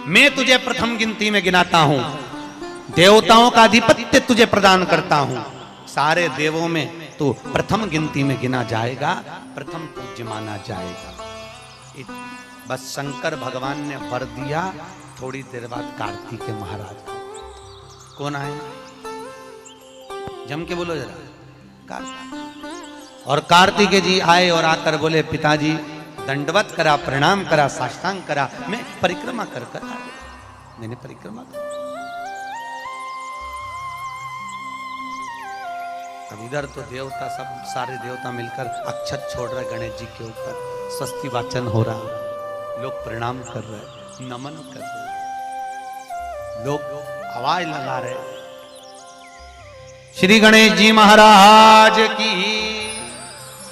मैं तुझे प्रथम गिनती में गिनाता हूं, देवताओं का आधिपत्य तुझे प्रदान करता हूं, सारे देवों में तू प्रथम गिनती में गिना जाएगा, प्रथम पूज्य माना जाएगा। बस शंकर भगवान ने वर दिया। थोड़ी देर बाद कार्तिकेय महाराज कौन आए, जम के बोलो जरा, कार्तिक। और कार्तिकेय जी आए और आकर बोले, पिताजी दंडवत करा, प्रणाम करा, साष्टांग करा, मैं परिक्रमा कर कर आ गया, मैंने परिक्रमा कर। अब इधर तो देवता सब सारे देवता मिलकर अक्षत छोड़ रहे गणेश जी के ऊपर, स्वस्ति वाचन हो रहा, लोग प्रणाम कर रहे, नमन कर रहे, लोग आवाज लगा रहे, श्री गणेश जी महाराज की।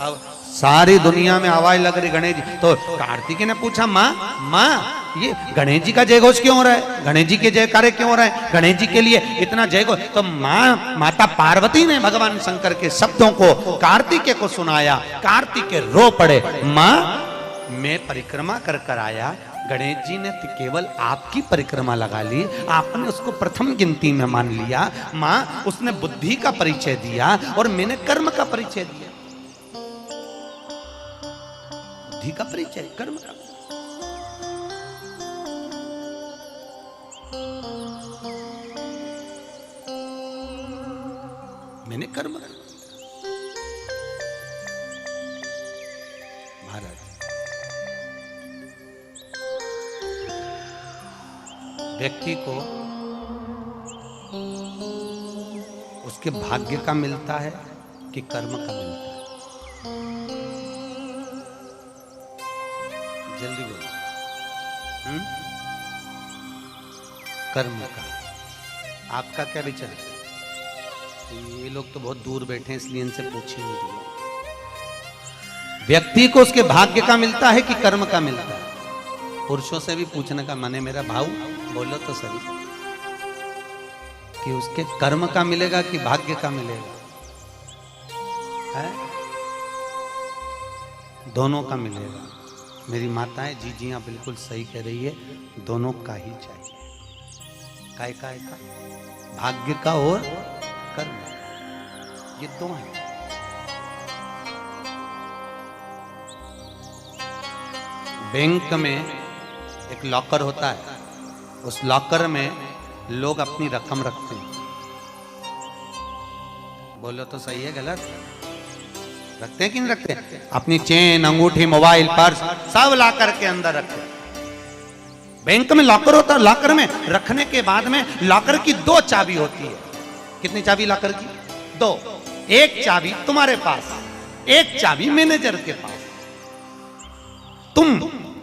अब सारी दुनिया में आवाज लग रही गणेश जी। तो कार्तिकेय ने पूछा, माँ ये गणेश जी का जय घोष क्यों हो रहा है, गणेश जी के जयकारे क्यों हो रहे हैं, गणेश जी के लिए इतना जय घोष। तो माता पार्वती ने भगवान शंकर के शब्दों को कार्तिकेय को सुनाया। कार्तिकेय रो पड़े, माँ मैं परिक्रमा कर कर आया, गणेश जी ने केवल आपकी परिक्रमा लगा ली, आपने उसको प्रथम गिनती में मान लिया। माँ उसने बुद्धि का परिचय दिया और मैंने कर्म का परिचय दिया। बुद्धि का परिचय, कर्म का। मैंने कर्म का। महाराज व्यक्ति को उसके भाग्य का मिलता है कि कर्म का मिलता है? जल्दी बोलो। कर्म का। आपका क्या विचार है? ये लोग तो बहुत दूर बैठे हैं इसलिए इनसे पूछे नहीं दिया। व्यक्ति को उसके भाग्य का मिलता है कि कर्म का मिलता है? पुरुषों से भी पूछने का मन है मेरा भाऊ, बोलो तो सही कि उसके कर्म का मिलेगा कि भाग्य का मिलेगा? है? दोनों का मिलेगा। मेरी माताएं जीजियां बिल्कुल सही कह रही है, दोनों का ही चाहिए। काय का भाग्य का और कर्म, ये दो हैं। बैंक में एक लॉकर होता है, उस लॉकर में लोग अपनी रकम रखते हैं। बोलो तो सही है गलत? रखते हैं कि नहीं रखते? अपनी चेन, अंगूठी, मोबाइल, पर्स सब लॉकर के अंदर रखते हैं। बैंक में लॉकर होता है, लॉकर में रखने के बाद में लॉकर की दो चाबी होती है। कितनी चाबी लॉकर की? दो। एक चाबी तुम्हारे पास, एक चाबी मैनेजर के पास।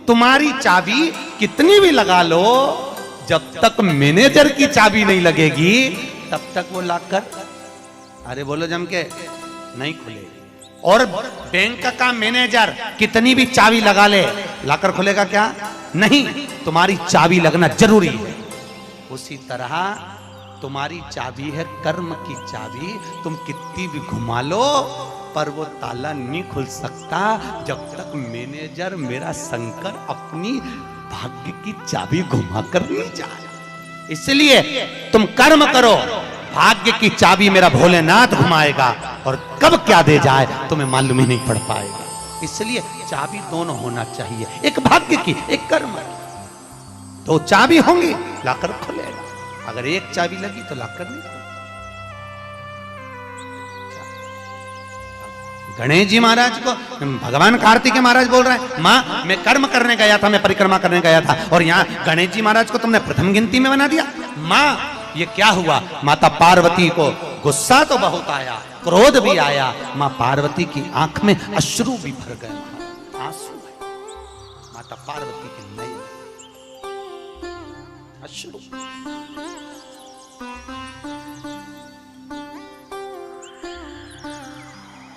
तुम्हारी चाबी कितनी भी लगा लो, जब तक मैनेजर की चाबी नहीं लगेगी तब तक वो लॉकर, अरे बोलो जम के, नहीं खुलेगी। और बैंक का मैनेजर कितनी भी चाबी लगा ले, लॉकर खुलेगा क्या? नहीं, तुम्हारी चाबी लगना जरूरी है। उसी तरह तुम्हारी चाबी है कर्म की चाबी, तुम कितनी भी घुमा लो पर वो ताला नहीं खुल सकता जब तक मैनेजर मेरा शंकर अपनी भाग्य की चाबी घुमा कर नहीं जाए। इसलिए तुम कर्म करो, भाग्य की चाबी मेरा भोलेनाथ घुमाएगा, और कब क्या दे जाए तुम्हें मालूम ही नहीं पड़ पाएगा। इसलिए चाबी दोनों होना चाहिए, एक भाग्य की, एक कर्म की। दो चाबी होंगी, लॉकर खुलेगा। अगर एक चाबी लगी तो लॉकर नहीं खुलेगा। गणेश जी महाराज को भगवान कार्तिकेय महाराज बोल रहे हैं, माँ मैं कर्म करने गया था, मैं परिक्रमा करने गया था, और यहाँ गणेश जी महाराज को तुमने प्रथम गिनती में बना दिया। माँ ये क्या हुआ? माता पार्वती को गुस्सा तो बहुत आया, क्रोध भी आया। माँ पार्वती की आंख में अश्रु भी भर गए, आंसू। माता पार्वती के नए अश्रु।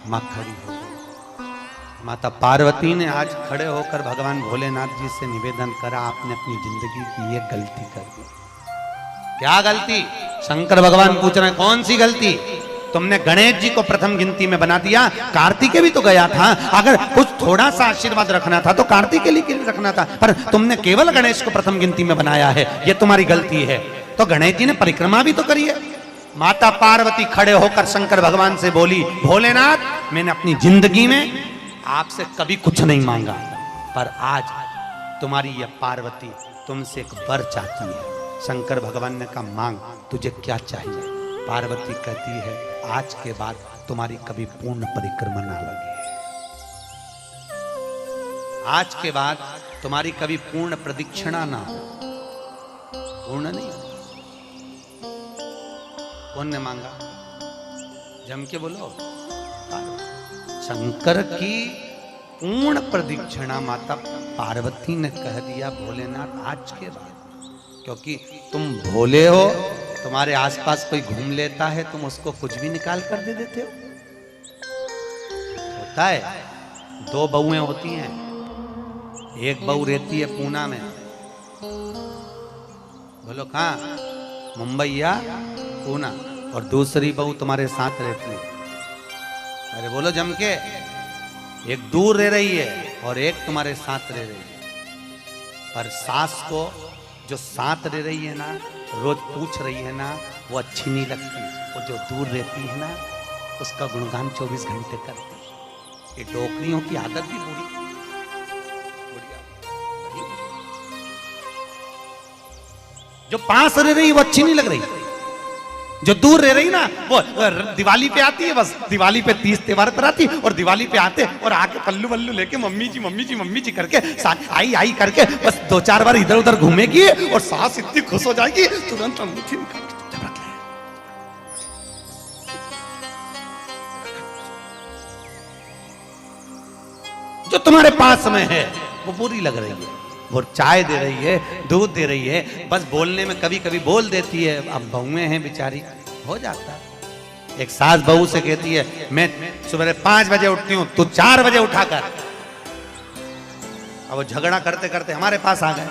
मां खड़ी हो गई। माता पार्वती ने आज खड़े होकर भगवान भोलेनाथ जी से निवेदन करा, आपने अपनी जिंदगी की ये गलती कर दी। क्या गलती? शंकर भगवान पूछ रहे हैं, कौन सी गलती? तुमने गणेश जी को प्रथम गिनती में बना दिया, कार्तिकेय भी तो गया था। अगर कुछ थोड़ा सा आशीर्वाद रखना था तो कार्तिकेय के लिए रखना था, पर तुमने केवल गणेश को प्रथम गिनती में बनाया है, ये तुम्हारी गलती है। तो गणेश जी ने परिक्रमा भी तो करी है। माता पार्वती खड़े होकर शंकर भगवान से बोली, भोलेनाथ मैंने अपनी जिंदगी में आपसे कभी कुछ नहीं मांगा, पर आज तुम्हारी यह पार्वती तुमसे एक वर चाहती है। शंकर भगवान ने कहा, मांग, तुझे क्या चाहिए? पार्वती कहती है, आज के बाद तुम्हारी कभी पूर्ण परिक्रमा ना लगे, आज के बाद तुम्हारी कभी पूर्ण प्रदक्षिणा ना हो। पूर्ण नहीं, कौन ने मांगा? जम के बोलो। शंकर की पूर्ण प्रदक्षिणा माता पार्वती ने कह दिया, भोलेनाथ आज के बाद, क्योंकि तुम भोले हो, तुम्हारे आसपास कोई घूम लेता है, तुम उसको कुछ भी निकाल कर दे देते हो। होता है, दो बहुएं होती हैं, एक बहू रहती है पूना में, बोलो कहाँ, मुंबई या पूना, और दूसरी बहू तुम्हारे साथ रहती है। अरे बोलो जम के, एक दूर रह रही है और एक तुम्हारे साथ रह रही है। पर सास को जो साथ रह रही है ना, रोज पूछ रही है ना, वो अच्छी नहीं लगती। वो जो दूर रहती है ना, उसका गुणगान 24 घंटे करती है। ये डोकरियों की आदत भी बुरी, जो पास रह रही वो अच्छी नहीं लग रही, जो दूर रह रही ना, वो दिवाली पे आती है, बस दिवाली पे 30 त्योहार पर आती है, और दिवाली पे आते और आके पल्लू वल्लू लेके मम्मी जी मम्मी जी मम्मी जी करके आई आई करके बस 2-4 बार इधर उधर घूमेगी, और सास इतनी खुश हो जाएगी, तुरंत अंगूठी निकाल के रख ले। जो तुम्हारे पास में है वो बुरी लग रही है, वो चाय दे रही है, दूध दे रही है, बस बोलने में कभी कभी बोल देती है। अब बहुएं हैं बेचारी, हो जाता है। एक सास बहू से कहती है, मैं सुबह 5 बजे उठती हूँ, तू 4 बजे उठाकर। अब वो झगड़ा करते करते हमारे पास आ गए,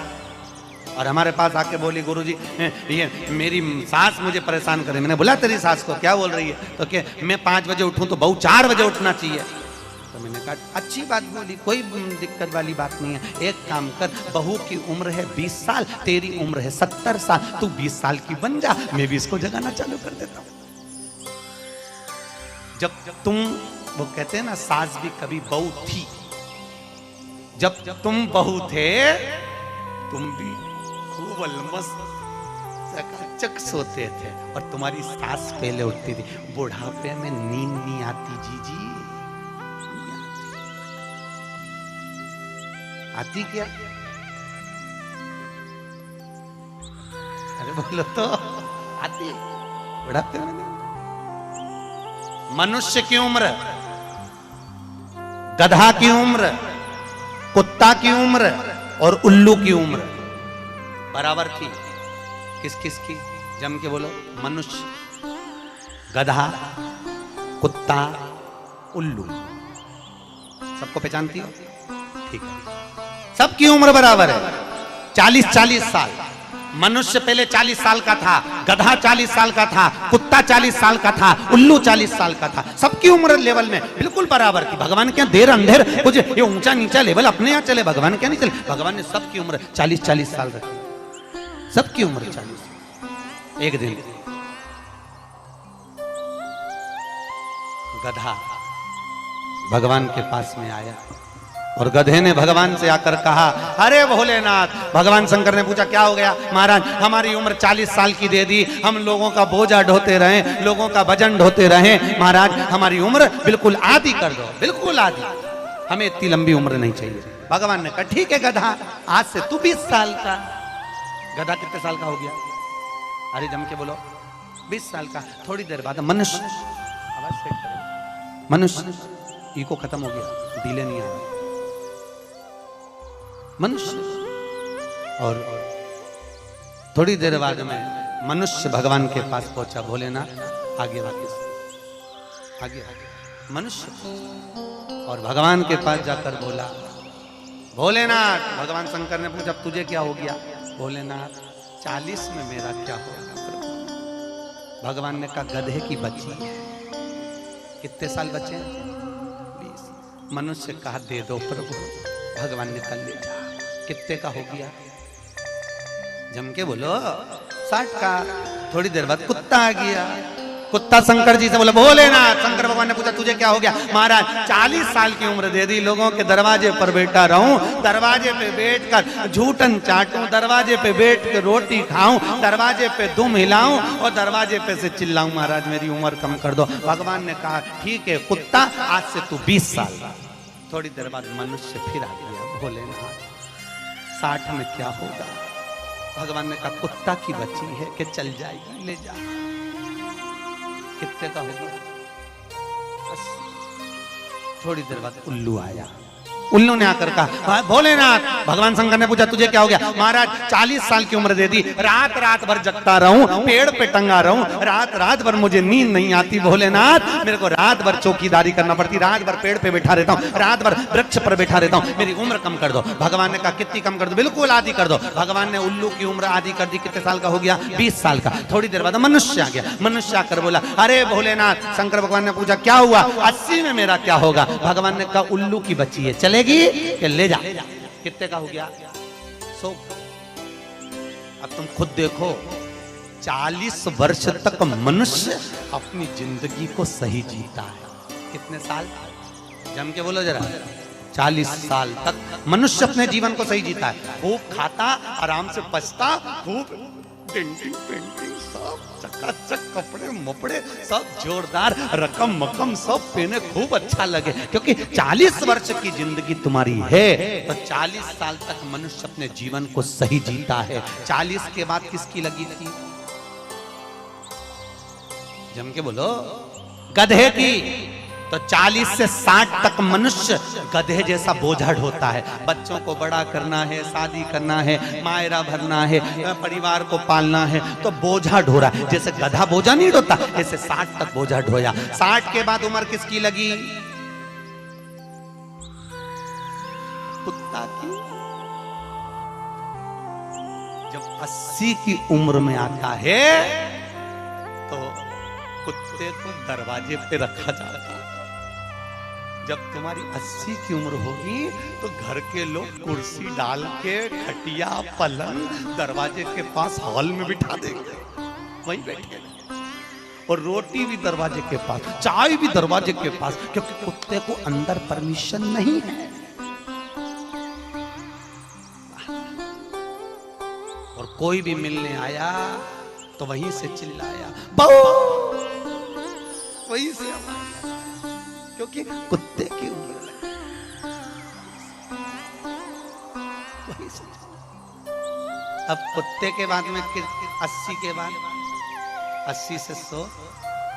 और हमारे पास आके बोली, गुरुजी ये मेरी सास मुझे परेशान करे। मैंने बोला, तेरी सास को क्या बोल रही है? तो क्या मैं 5 बजे उठूं तो बहू 4 बजे उठना चाहिए। तो मैंने कहा, अच्छी बात बोली, कोई दिक्कत वाली बात नहीं है। एक काम कर, बहू की उम्र है 20 साल, तेरी उम्र है 70 साल, तू 20 साल की बन जा, मैं भी इसको जगाना चालू कर देता हूं। जब तुम, वो कहते हैं ना, सास भी कभी बहू थी। जब तुम बहू थे, तुम भी खूब अलमस्त चकाचक सोते थे, और तुम्हारी सास पहले उठती थी। बुढ़ापे में नींद नहीं आती जीजी, आती क्या? अरे बोलो तो, आती बुढ़ापे में नहीं। मनुष्य की उम्र, गधा की उम्र, कुत्ता की उम्र और उल्लू की उम्र बराबर थी। किस किस की? जम के बोलो। मनुष्य, गधा, कुत्ता, उल्लू, सबको पहचानती हो? ठीक है, सबकी उम्र बराबर है, 40-40 साल। मनुष्य पहले 40 साल का था, गधा 40 साल का था, कुत्ता 40 साल का था, उल्लू 40 साल का था। सबकी उम्र लेवल में बिल्कुल बराबर थी। भगवान क्या देर अंधेर कुछ ये ऊंचा नीचा लेवल अपने यहाँ चले, भगवान क्या नहीं चले। भगवान ने सबकी उम्र 40-40 साल रखी, सबकी उम्र 40। एक दिन गधा भगवान के पास में आया, और गधे ने भगवान से आकर कहा, अरे भोलेनाथ। भगवान शंकर ने पूछा, क्या हो गया? महाराज, हमारी उम्र 40 साल की दे दी, हम लोगों का बोझा ढोते रहे, लोगों का वजन ढोते रहे, महाराज हमारी उम्र बिल्कुल आधी कर दो, बिल्कुल आधी, हमें इतनी लंबी उम्र नहीं चाहिए। भगवान ने कहा, ठीक है गधा, आज से तू 20 साल का। गधा कितने साल का हो गया? अरे जम के बोलो, 20 साल का। थोड़ी देर बाद मनुष्य, आवाज सेट करो, मनुष्य, इको खत्म हो गया, दिले नहीं आया, मनुष्य। और थोड़ी देर बाद में मनुष्य भगवान के पास पहुंचा। भोलेनाथ आगे वापस आगे मनुष्य, और भगवान के पास जाकर बोला, भोलेनाथ। भगवान शंकर ने पूछा, तुझे क्या हो गया? भोलेनाथ, 40 में मेरा क्या होगा? भगवान ने कहा, गधे की बच्ची है, कितने साल बचे हैं? 20। मनुष्य कहा दे दो प्रभु, भगवान ने कल ले जा। कितने का हो गया? जम के बोलो 60 का। थोड़ी देर बाद कुत्ता आ गया। कुत्ता शंकर जी से बोला भोलेनाथ। शंकर भगवान ने पूछा तुझे क्या हो गया? महाराज 40 साल की उम्र दे दी, लोगों के दरवाजे पर बैठा रहूं, दरवाजे पे बैठकर झूठन चाटूं, दरवाजे पे बैठ के रोटी खाऊं, दरवाजे पे दुम हिलाऊं और दरवाजे पे से चिल्लाऊं महाराज मेरी उम्र कम कर दो। भगवान ने कहा ठीक है कुत्ता, आज से तू 20 साल का। थोड़ी देर बाद मनुष्य फिर आ गया। भोलेनाथ 60 में क्या होगा? भगवान ने कहा कुत्ता की बच्ची है कि चल जाएगी, ले जा। कितने का होगा? 80। थोड़ी देर बाद उल्लू आया। उल्लू ने आकर कहा भोलेनाथ। भगवान शंकर ने पूछा तुझे क्या हो गया? महाराज 40 साल की उम्र दे दी, रात रात भर जगता रहूं, पेड़ पे टंगा रहूं, रात रात भर मुझे नींद नहीं आती भोलेनाथ, मेरे को रात भर चौकीदारी करना पड़ती, रात भर पेड़ पे बैठा रहता हूं, रात भर वृक्ष पर बैठा रहता हूं, मेरी उम्र कम कर दो। भगवान ने कहा कितनी कम कर दो? बिल्कुल आधी कर दो। भगवान ने उल्लू की उम्र आधी कर दी। कितने साल का हो गया? 20 साल का। थोड़ी देर बाद मनुष्य आ गया। मनुष्य आकर बोला अरे भोलेनाथ। शंकर भगवान ने पूछा क्या हुआ? 80 में मेरा क्या होगा? भगवान ने कहा उल्लू की बच्ची है, चलेगी कि ले जा। कितने का हो गया? 100। अब तुम खुद देखो 40 वर्ष तक मनुष्य अपनी जिंदगी को सही जीता है। कितने साल? जम के बोलो जरा। 40 साल तक मनुष्य अपने जीवन को सही जीता है। खूब खाता, आराम से पचता, खूब डेंटिंग पेंटिंग सब चकाचक, कपड़े मपड़े सब जोरदार, रकम मकम सब पहने, खूब अच्छा लगे। क्योंकि 40 वर्ष की जिंदगी तुम्हारी है तो 40 साल तक मनुष्य अपने जीवन को सही जीता है। 40 के बाद किसकी लगी थी? जम के बोलो। गधे की। तो 40 से 60 तक मनुष्य गधे जैसा बोझा ढोता है। बच्चों को बड़ा करना है, शादी करना है, मायरा भरना है, परिवार को पालना है, तो बोझा ढो रहा है। जैसे गधा बोझा नहीं ढोता, जैसे 60 तक बोझा ढोया। 60 के बाद उम्र किसकी लगी? कुत्ता की। जब 80 की उम्र में आता है तो कुत्ते को दरवाजे पे रखा जाता है। जब तुम्हारी 80 की उम्र होगी तो घर के लोग कुर्सी डाल के, खटिया पलंग दरवाजे के पास हॉल में बिठा देंगे, वहीं बैठे। और रोटी भी दरवाजे के पास, चाय भी दरवाजे के पास, क्योंकि कुत्ते को अंदर परमिशन नहीं है। और कोई भी मिलने आया तो वहीं से चिल्लाया बहु, वहीं से, क्योंकि कुत्ते की उम्र वहीं से। अब कुत्ते के बाद में 80 के बाद 80 से 100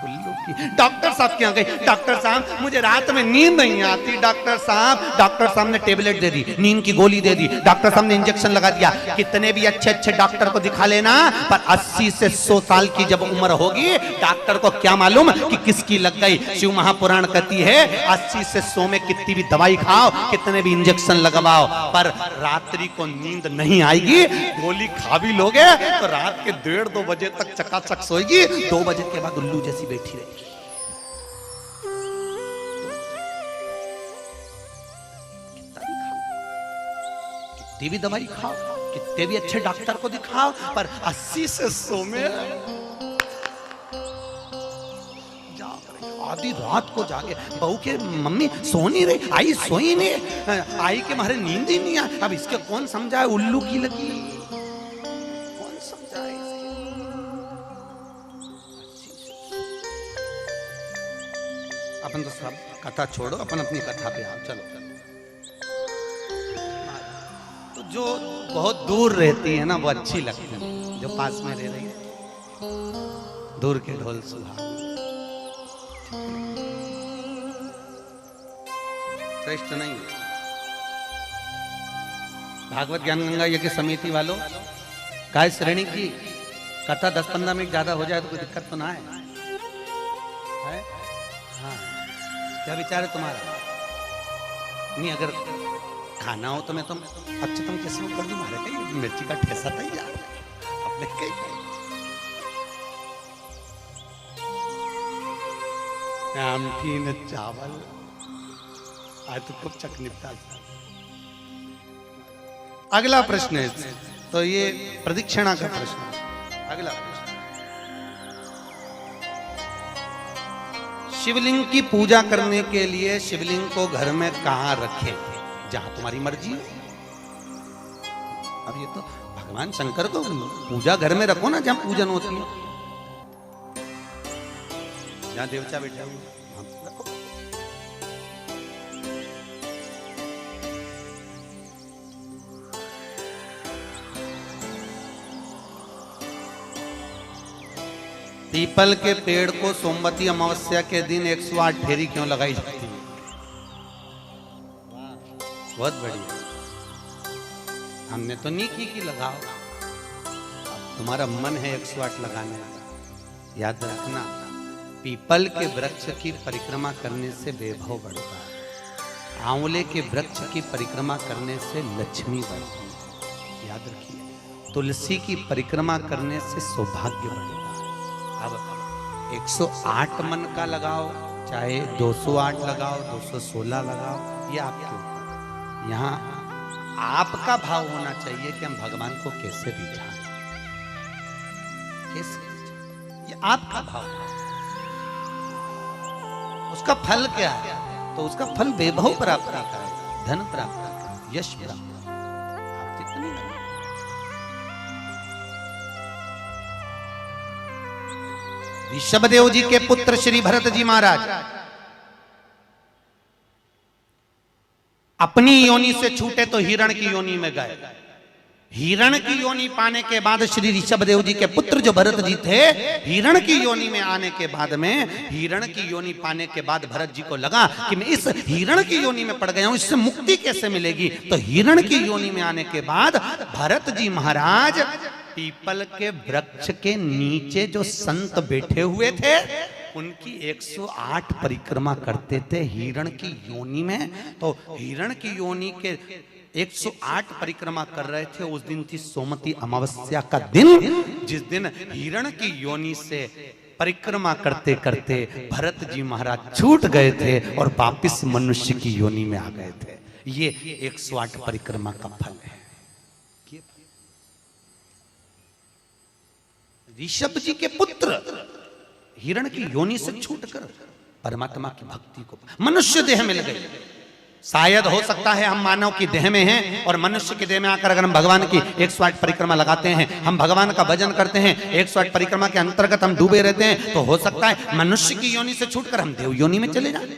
उल्लू की। डॉक्टर साहब क्या गई? डॉक्टर साहब मुझे रात में नींद नहीं आती। डॉक्टर साहब ने टेबलेट दे दी, नींद की गोली दे दी, डॉक्टर साहब ने इंजेक्शन लगा दिया। कितने भी अच्छे अच्छे डॉक्टर को दिखा लेना, पर 80 से 100 साल की जब उम्र होगी डॉक्टर को क्या मालूम कि किसकी लग गई। शिव महापुराण कहती है 80 से 100 में कितनी भी दवाई खाओ, कितने भी इंजेक्शन लगवाओ, पर रात्रि को नींद नहीं आएगी। गोली खा भी लोगे तो रात के 1:30-2 बजे तक चकाचक सोएगी, 2 बजे के बाद उल्लू जैसी बैठी रहेगी। कितनी भी दवाई खाओ, कितने भी अच्छे डॉक्टर को दिखाओ, पर 80 से 100 में आधी रात को जागे। बहू के मम्मी सो नहीं रही, आई सोई नहीं, आई के मारे नींद ही नहीं आई। अब इसके कौन समझाए? उल्लू की लगी, कौन समझाए? अपन तो सब कथा छोड़ो, अपन अपनी कथा पे आओ। चलो तो जो बहुत दूर रहती है ना वो अच्छी लगती है, जो पास में रह रही है दूर के ढोल सुहा श्रेष्ठ नहीं। भागवत ज्ञान गंगा यज्ञ समिति वालों, गाय श्रेणी की कथा 10-15 मिनट ज्यादा हो जाए तो कोई दिक्कत तो ना है? हाँ, क्या विचार है तुम्हारा? नहीं, अगर खाना हो तो मैं तुम अच्छा तुम कैसे कर दूं? मारे कहीं मिर्ची का ठेसा तैयार अपने कहीं। नमकीन चावल आज तो कब तक निपटा। अगला प्रश्न है, तो ये प्रदक्षिणा का प्रश्न है। अगला प्रश्न, शिवलिंग की पूजा करने के लिए शिवलिंग को घर में कहां रखें? जहां तुम्हारी मर्जी है। अब ये तो भगवान शंकर को पूजा घर में रखो ना, जहां पूजन होती है, जहां देवता बैठा हुआ रखो। पीपल के पेड़ को सोमवती अमावस्या के दिन 108 फेरी क्यों लगाई जाती है? बहुत बढ़िया। हमने तो नहीं की लगाओ, तुम्हारा मन है 108 लगाने का। याद रखना, पीपल के वृक्ष की परिक्रमा करने से वैभव बढ़ता है, आंवले के वृक्ष की परिक्रमा करने से लक्ष्मी बढ़ती है। याद रखिए, तुलसी की परिक्रमा करने से सौभाग्य बढ़ता है। अब 108 मन का लगाओ, चाहे 208 लगाओ, 216 लगाओ, ये आपके ऊपर। यहाँ आपका भाव होना चाहिए कि हम भगवान को कैसे रिझाएं, कैसे रिझाएं, ये आपका भाव। उसका फल क्या है? तो उसका फल वैभव प्राप्ति का है, धन प्राप्ति का, यश प्राप्ति। आप जितनी ऋषभदेव जी के पुत्र श्री भरत जी महाराज अपनी योनि से छूटे तो हिरण की योनि में गए। हिरण की योनि पाने के बाद श्री ऋषभदेव जी के पुत्र जो भरत जी थे, हिरण की योनि में आने के बाद में, हिरण की योनि पाने के बाद भरत जी को लगा कि मैं इस हिरण की योनि में पड़ गया हूं, इससे मुक्ति कैसे मिलेगी? तो हिरण की योनि में आने के बाद भरत जी महाराज पीपल के वृक्ष के नीचे जो संत बैठे हुए थे, उनकी 108 परिक्रमा करते थे हिरण की योनि में। तो हिरण की योनि के 108 परिक्रमा कर रहे थे। उस दिन थी सोमवती अमावस्या का दिन, जिस दिन हिरण की योनि से परिक्रमा करते करते भरत जी महाराज छूट गए थे और वापिस मनुष्य की योनि में आ गए थे। ये 108 परिक्रमा का फल है। ऋषभ जी के पुत्र हिरण की योनि से छूटकर परमात्मा की भक्ति को मनुष्य देह मिल गई। शायद हो सकता है हम मानव की देह में हैं और मनुष्य की देह में आकर अगर हम भगवान की 108 परिक्रमा लगाते हैं, हम भगवान का भजन करते हैं, 108 परिक्रमा के अंतर्गत हम डूबे रहते हैं, तो हो सकता है मनुष्य की योनि से छूटकर हम देव योनि में चले जाए,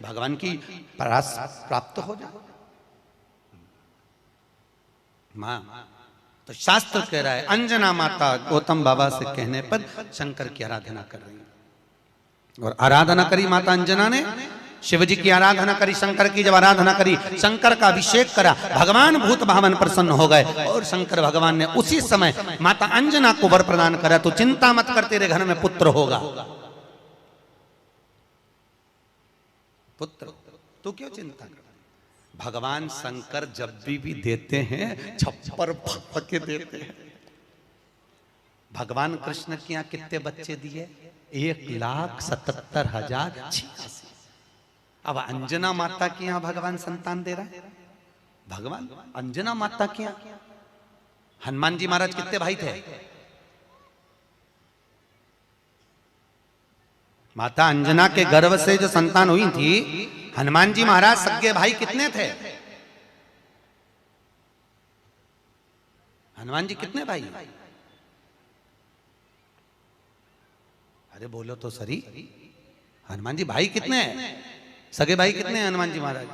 भगवान की परास प्राप्त हो जाए। मां तो शास्त्र कह रहा है, अंजना माता गौतम बाबा से कहने पर शंकर की आराधना कर रही है। और आराधना करी माता अंजना ने, शिव जी की आराधना करी, शंकर की जब आराधना करी, शंकर का अभिषेक करा, भगवान भूत भावन प्रसन्न हो गए और शंकर भगवान ने उसी समय माता अंजना को वर प्रदान करा, तो चिंता मत कर, तेरे घर में पुत्र होगा। पुत्र, तू क्यों चिंता कर? भगवान शंकर जब भी देते हैं छप्पर के देते हैं। भगवान कृष्ण के यहाँ कितने बच्चे दिए? 1,77,086। अब अंजना माता के यहाँ भगवान संतान दे रहा है। भगवान अंजना माता के यहाँ हनुमान जी महाराज कितने भाई थे? माता अंजना के गर्भ से जो संतान हुई थी, हनुमान जी महाराज सगे भाई कितने थे? हनुमान जी कितने भाई? अरे बोलो तो सही, हनुमान जी भाई कितने हैं? सगे भाई कितने हैं हनुमान जी महाराज?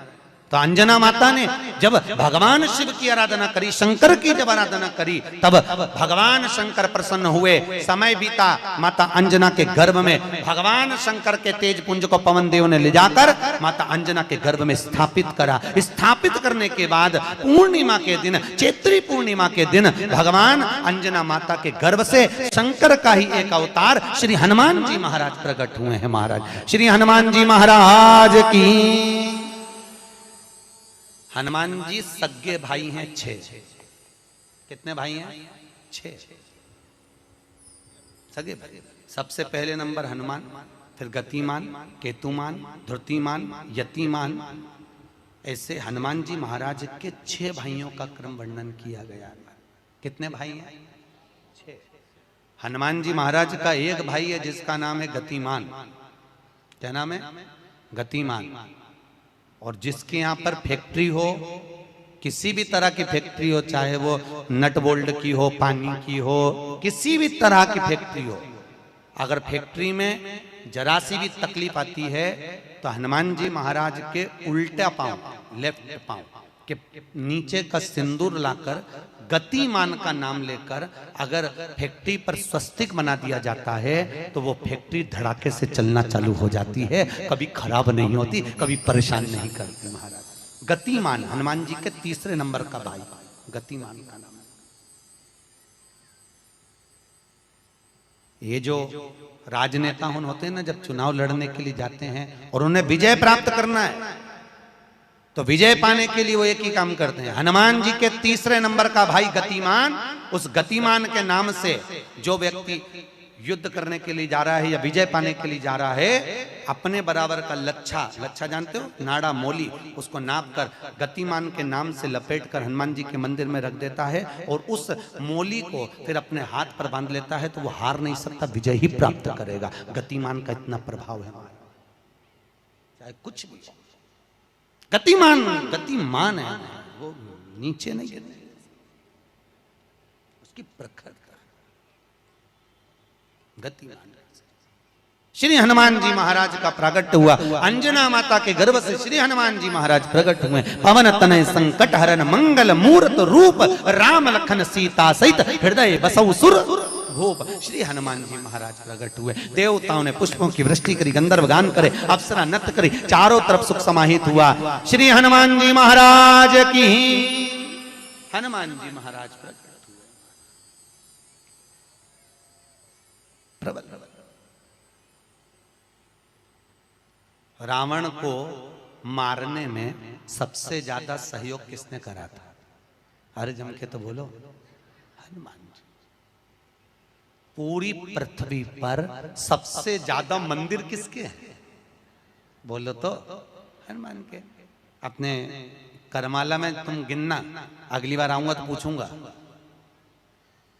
तो अंजना माता ने जब भगवान शिव की आराधना करी, शंकर की जब आराधना करी, तब भगवान शंकर प्रसन्न हुए। समय बीता, माता अंजना के गर्भ में भगवान शंकर के तेज पुंज को पवन देव ने ले जाकर माता अंजना के गर्भ में स्थापित करा। स्थापित करने के बाद पूर्णिमा के दिन, चैत्री पूर्णिमा के दिन, भगवान अंजना माता के गर्भ से शंकर का ही एक अवतार श्री हनुमान जी महाराज प्रकट हुए हैं। महाराज श्री हनुमान जी महाराज की। हनुमान जी सगे भाई हैं 6। कितने भाई हैं? 6 सगे भाई। सबसे पहले नंबर हनुमान, फिर गतिमान, केतुमान, धृतिमान, यतिमान, ऐसे हनुमान जी महाराज के 6 भाइयों का क्रम वर्णन किया गया। कितने भाई हैं? 6। हनुमान जी महाराज का एक भाई है जिसका नाम है गतिमान। क्या नाम है? गतिमान। और जिसके यहां पर फैक्ट्री हो, किसी भी तरह की फैक्ट्री हो, चाहे वो नट बोल्ट की हो, पानी की हो, किसी भी तरह की फैक्ट्री हो, अगर फैक्ट्री में जरा सी भी तकलीफ आती है तो हनुमान जी महाराज के उल्टा पांव, लेफ्ट पांव के नीचे का सिंदूर लाकर गतिमान का नाम लेकर अगर फैक्ट्री पर स्वस्तिक बना दिया जाता है तो वो फैक्ट्री धड़ाके से चलना चालू हो जाती है, कभी खराब नहीं होती, कभी परेशान नहीं करती। महाराज गतिमान, हनुमान जी के 3 नंबर का भाई गतिमान का नाम। ये जो राजनेता होते हैं ना, जब चुनाव लड़ने के लिए जाते हैं और उन्हें विजय प्राप्त करना है तो विजय पाने के लिए वो एक ही काम करते हैं। हनुमान जी के 3 नंबर का भाई गतिमान, उस गतिमान के नाम से जो व्यक्ति युद्ध करने के लिए जा रहा है या विजय पाने के लिए जा रहा है, अपने बराबर का लच्छा जानते हो, नाड़ा मोली, उसको नाप कर गतिमान के नाम से लपेट कर हनुमान जी के मंदिर में रख देता है और उस मोली को फिर अपने हाथ पर बांध लेता है, तो वो हार नहीं सकता, विजय ही प्राप्त करेगा। गतिमान का इतना प्रभाव है, चाहे कुछ भी। गतिमान है, वो नीचे नहीं गिरने, उसकी प्रखरता गतिमान। श्री हनुमान जी महाराज का प्रागट्य हुआ, अंजना माता के गर्भ से श्री हनुमान जी महाराज प्रकट हुए। पवन तनय संकट हरन मंगल मूर्त रूप, राम लखन सीता सहित हृदय बसौ सुर भूप। श्री हनुमान जी महाराज प्रकट हुए। देवताओं ने पुष्पों की वृष्टि करी, गंधर्व गान करे, अप्सरा नृत्य करी, चारों तरफ सुख समाहित हुआ। श्री हनुमान जी महाराज की। हनुमान जी महाराज प्रकट हुए। प्रबल रावण को मारने में सबसे ज्यादा सहयोग किसने करा था? अरे जम के तो बोलो, हनुमान जी। पूरी पृथ्वी पर सबसे ज्यादा मंदिर किसके हैं? बोलो तो हनुमान के। अपने करमाला में तुम गिनना, अगली बार आऊंगा तो पूछूंगा।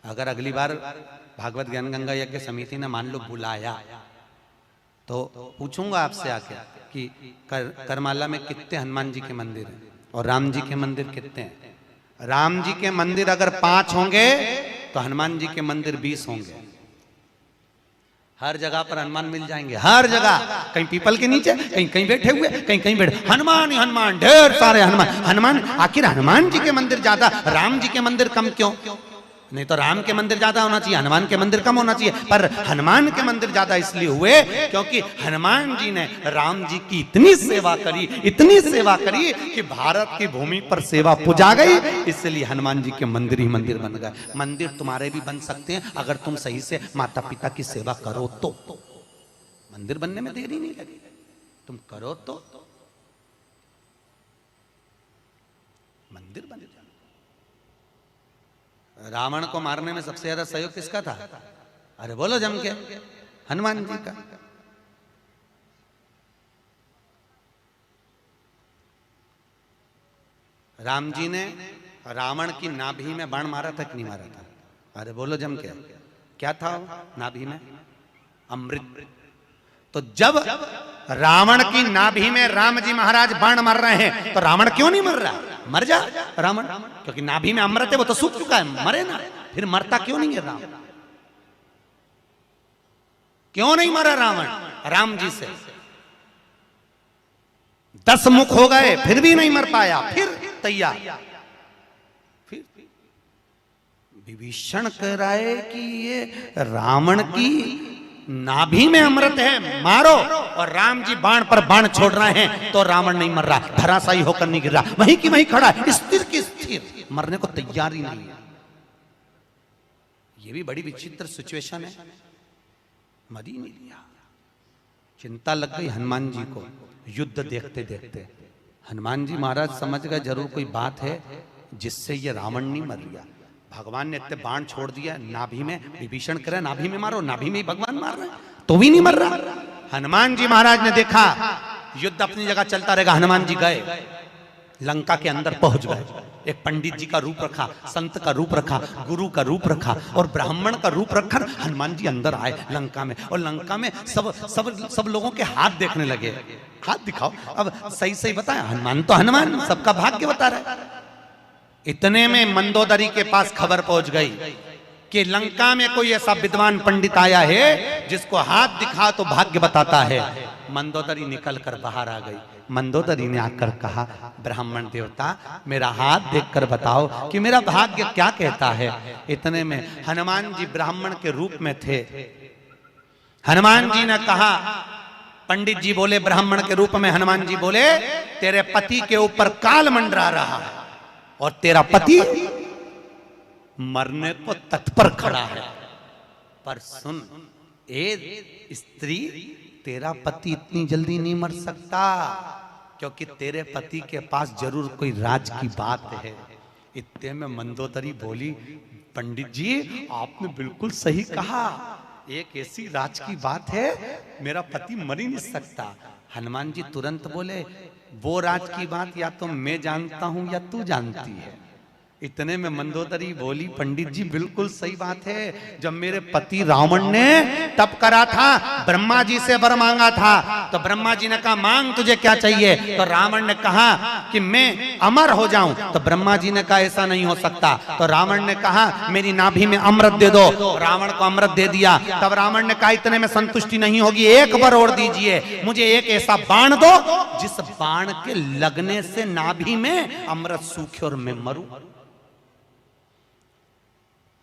अगर अगली बार भागवत ज्ञान गंगा यज्ञ समिति ने मान लो बुलाया तो पूछूंगा आपसे आके कि करमाला में कितने हनुमान जी के मंदिर हैं और राम जी के मंदिर कितने हैं। राम जी के मंदिर अगर 5 होंगे तो हनुमान जी के मंदिर 20 होंगे। हर जगह पर हनुमान मिल जाएंगे, हर जगह, कहीं पीपल के नीचे, कहीं कहीं बैठे हुए, कहीं कहीं बैठे, हनुमान ही हनुमान, ढेर सारे हनुमान। आखिर हनुमान जी के मंदिर ज्यादा, राम जी के मंदिर कम क्यों? नहीं तो राम के मंदिर ज्यादा होना चाहिए, हनुमान के मंदिर कम होना चाहिए, पर हनुमान के मंदिर ज्यादा इसलिए हुए क्योंकि हनुमान जी ने राम जी की इतनी सेवा करी कि भारत की भूमि पर सेवा पुजा गई, इसलिए हनुमान जी के मंदिर ही मंदिर बन गए। मंदिर तुम्हारे भी बन सकते हैं अगर तुम सही से माता पिता की सेवा करो तो। मंदिर बनने में देरी नहीं लगी, तुम करो तो मंदिर बन जाए। रावण को मारने में सबसे ज्यादा सहयोग किसका था? अरे बोलो जम के, हनुमान जी का। राम जी ने रावण की नाभि में बाण मारा था कि नहीं मारा था? अरे बोलो जम के, क्या था नाभि में? अमृत। तो जब रावण की नाभि में राम जी महाराज बाण मार रहे हैं तो रावण क्यों नहीं मर रहा? मर जा रावण, क्योंकि नाभि में अमृत है, वो तो सूख चुका है, मरे ना। फिर मरता क्यों नहीं है रावण? क्यों नहीं मरा रावण? राम जी से 10 मुख हो गए फिर भी नहीं मर पाया, फिर तैयार। फिर विभीषण कह रहा है कि ये रावण की नाभि में अमृत है, मारो, और राम जी बाण पर बाण छोड़ रहे हैं तो रावण नहीं मर रहा, धराशायी होकर नहीं गिर रहा, वहीं की वहीं खड़ा है, स्थिर की स्थिर, मरने को तैयार ही नहीं है। ये भी बड़ी विचित्र सिचुएशन है। मर ही नहीं लिया। चिंता लग गई हनुमान जी को युद्ध देखते देखते। हनुमान जी महाराज समझ गए जरूर कोई बात है जिससे ये रावण नहीं मर गया। भगवान ने इतने बाण छोड़ दिया नाभि में, विभीषण करे नाभि में मारो, नाभि में ही भगवान मार रहे हैं तो भी नहीं मर रहा। हनुमान जी महाराज ने देखा युद्ध अपनी जगह चलता रहेगा, हनुमान जी गए लंका के अंदर पहुंच गए। एक पंडित जी का रूप रखा, संत का रूप रखा, गुरु का रूप रखा और ब्राह्मण का रूप रखकर हनुमान जी अंदर आए लंका में। और लंका में सब लोगों के हाथ देखने लगे, हाथ दिखाओ। अब सही सही बताएं, हनुमान तो हनुमान, सबका भाग्य बता रहा है। इतने में मंदोदरी के पास खबर पहुंच गई कि लंका में कोई ऐसा विद्वान पंडित आया है जिसको हाथ दिखा तो भाग्य बताता है। मंदोदरी निकल कर बाहर आ गई। मंदोदरी ने आकर कहा, ब्राह्मण देवता मेरा हाथ देखकर बताओ कि मेरा भाग्य क्या कहता है। इतने में हनुमान जी ब्राह्मण के रूप में थे। हनुमान जी ने कहा, पंडित जी बोले ब्राह्मण के रूप में, हनुमान जी बोले तेरे पति के ऊपर काल मंडरा रहा है और तेरा पति मरने को तत्पर खड़ा है। पर सुन ए स्त्री, तेरा पति इतनी जल्दी नहीं मर सकता, क्योंकि तेरे पति के पास जरूर कोई राज की बात है। इतने में मंदोदरी बोली, पंडित जी आपने बिल्कुल सही कहा, एक ऐसी राज की बात है, मेरा पति मर ही नहीं सकता। हनुमान जी तुरंत बोले, वो राज की बात या तो मैं जानता हूं या तू जानती है। इतने में मंदोदरी बोली, पंडित जी बिल्कुल सही बात है, जब मेरे पति रावण ने तप करा था, ब्रह्मा जी से वर मांगा था, तो ब्रह्मा जी ने कहा मांग तुझे क्या चाहिए, तो रावण ने कहा कि मैं अमर हो जाऊं, तो ब्रह्मा जी ने कहा ऐसा नहीं हो सकता, तो रावण ने कहा मेरी नाभि में अमृत दे दो, रावण को अमृत दे दिया। तब रावण ने कहा इतने में संतुष्टि नहीं होगी, एक बार और दीजिए, मुझे एक ऐसा बाण दो जिस बाण के लगने से नाभि में अमृत सूखे और मैं मरूं।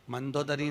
मंदोदरी